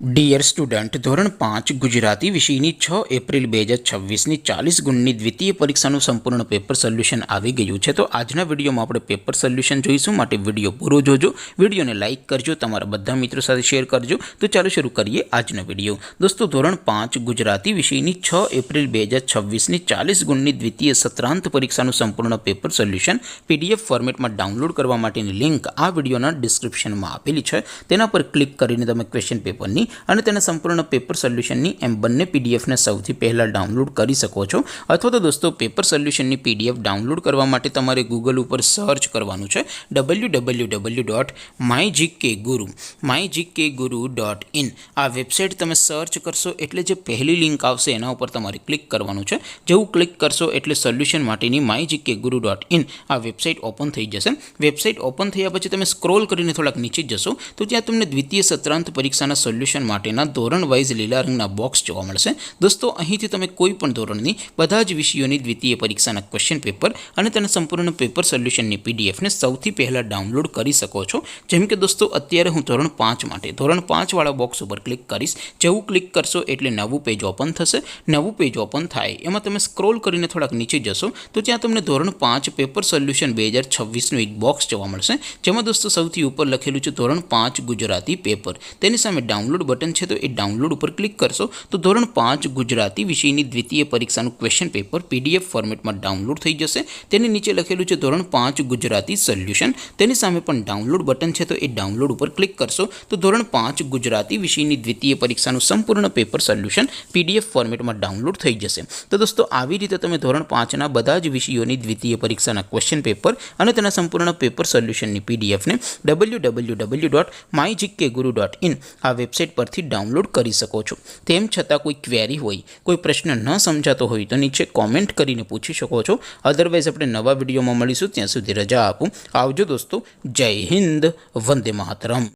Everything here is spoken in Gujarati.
ડિયર સ્ટુડન્ટ, ધોરણ 5 ગુજરાતી વિષયની 6 એપ્રિલ 2026ની 40 ગુણની દ્વિતીય પરીક્ષાનું સંપૂર્ણ પેપર સોલ્યુશન આવી ગયું છે। તો આજના વિડીયોમાં આપણે પેપર સોલ્યુશન જોઈશું, માટે વિડીયો પૂરો જોજો, વિડીયોને લાઇક કરજો, તમારા બધા મિત્રો સાથે શેર કરજો। તો ચાલો શરૂ કરીએ આજનો વિડીયો। દોસ્તો, ધોરણ 5 ગુજરાતી વિષયની 6 એપ્રિલ 2026ની 40 ગુણની દ્વિતીય સત્રાંત પરીક્ષાનું સંપૂર્ણ પેપર સોલ્યુશન PDF ફોર્મેટમાં ડાઉનલોડ કરવા માટેની લિંક આ વિડીયોના ડિસ્ક્રિપ્શનમાં આપેલી છે। તેના પર ક્લિક કરીને તમે ક્વેશ્ચન પેપરની અને તેના સંપૂર્ણ પેપર સોલ્યુશનની એમ બંને પીડીએફને સૌથી પહેલાં ડાઉનલોડ કરી શકો છો। અથવા તો દોસ્તો, પેપર સોલ્યુશનની PDF ડાઉનલોડ કરવા માટે તમારે ગૂગલ ઉપર સર્ચ કરવાનું છે www.mygkguru.in। આ વેબસાઇટ તમે સર્ચ કરશો એટલે જે પહેલી લિંક આવશે એના ઉપર તમારે ક્લિક કરવાનું છે। જેવું ક્લિક કરશો એટલે સોલ્યુશન માટેની mygkguru.in આ વેબસાઇટ ઓપન થઈ જશે। વેબસાઇટ ઓપન થયા પછી તમે સ્ક્રોલ કરીને થોડાક નીચે જશો તો ત્યાં તમને દ્વિતીય સત્રાંત પરીક્ષાના સોલ્યુશન માટેના ધોરણ વાઇઝ લીલા રંગના બોક્સ જોવા મળશે। દોસ્તો, અહીંથી તમે કોઈ પણ ધોરણની બધા જ વિષયોની દ્વિતીય પરીક્ષાના ક્વેશ્ચન પેપર અને તેના સંપૂર્ણ પેપર સોલ્યુશનની પીડીએફને સૌથી પહેલાં ડાઉનલોડ કરી શકો છો। જેમ કે દોસ્તો, અત્યારે હું ધોરણ 5 માટે ધોરણ 5 વાળા બોક્સ ઉપર ક્લિક કરીશ। જેવું ક્લિક કરશો એટલે નવું પેજ ઓપન થશે। નવું પેજ ઓપન થાય એમાં તમે સ્ક્રોલ કરીને થોડાક નીચે જશો તો ત્યાં તમને ધોરણ 5 પેપર સોલ્યુશન 2026નું એક બોક્સ જોવા મળશે, જેમાં દોસ્તો સૌથી ઉપર લખેલું છે ધોરણ 5 ગુજરાતી પેપર। તેની સામે ડાઉનલોડ બટન છે, તો એ ડાઉનલોડ ઉપર ક્લિક કરશો તો ધોરણ 5 ગુજરાતી વિષયની દ્વિતીય પરીક્ષાનું ક્વેશ્ચન પેપર PDF ફોર્મેટમાં ડાઉનલોડ થઈ જશે। તેની નીચે લખેલું છે ધોરણ 5 ગુજરાતી સોલ્યુશન, તેની સામે પણ ડાઉનલોડ બટન છે, તો એ ડાઉનલોડ ઉપર ક્લિક કરશો તો ધોરણ 5 ગુજરાતી વિષયની દ્વિતીય પરીક્ષાનું સંપૂર્ણ પેપર સોલ્યુશન PDF ફોર્મેટમાં ડાઉનલોડ થઈ જશે। તો દોસ્તો, આવી રીતે તમે ધોરણ 5ના બધા જ વિષયોની દ્વિતીય પરીક્ષાના ક્વેશ્ચન પેપર અને તેના સંપૂર્ણ પેપર સોલ્યુશનની PDFને www.mygkguru.in આ વેબસાઇટ પરથી ડાઉનલોડ કરી શકો છો। તેમ છતાં કોઈ ક્વેરી હોય, કોઈ પ્રશ્ન ન સમજાતો હોય તો નીચે કોમેન્ટ કરીને પૂછી શકો છો। અધરવાઇઝ આપણે નવા વિડીયોમાં મળીશું, ત્યાં સુધી રજા આપું। આવજો દોસ્તો, જય હિન્દ, વંદે માતરમ।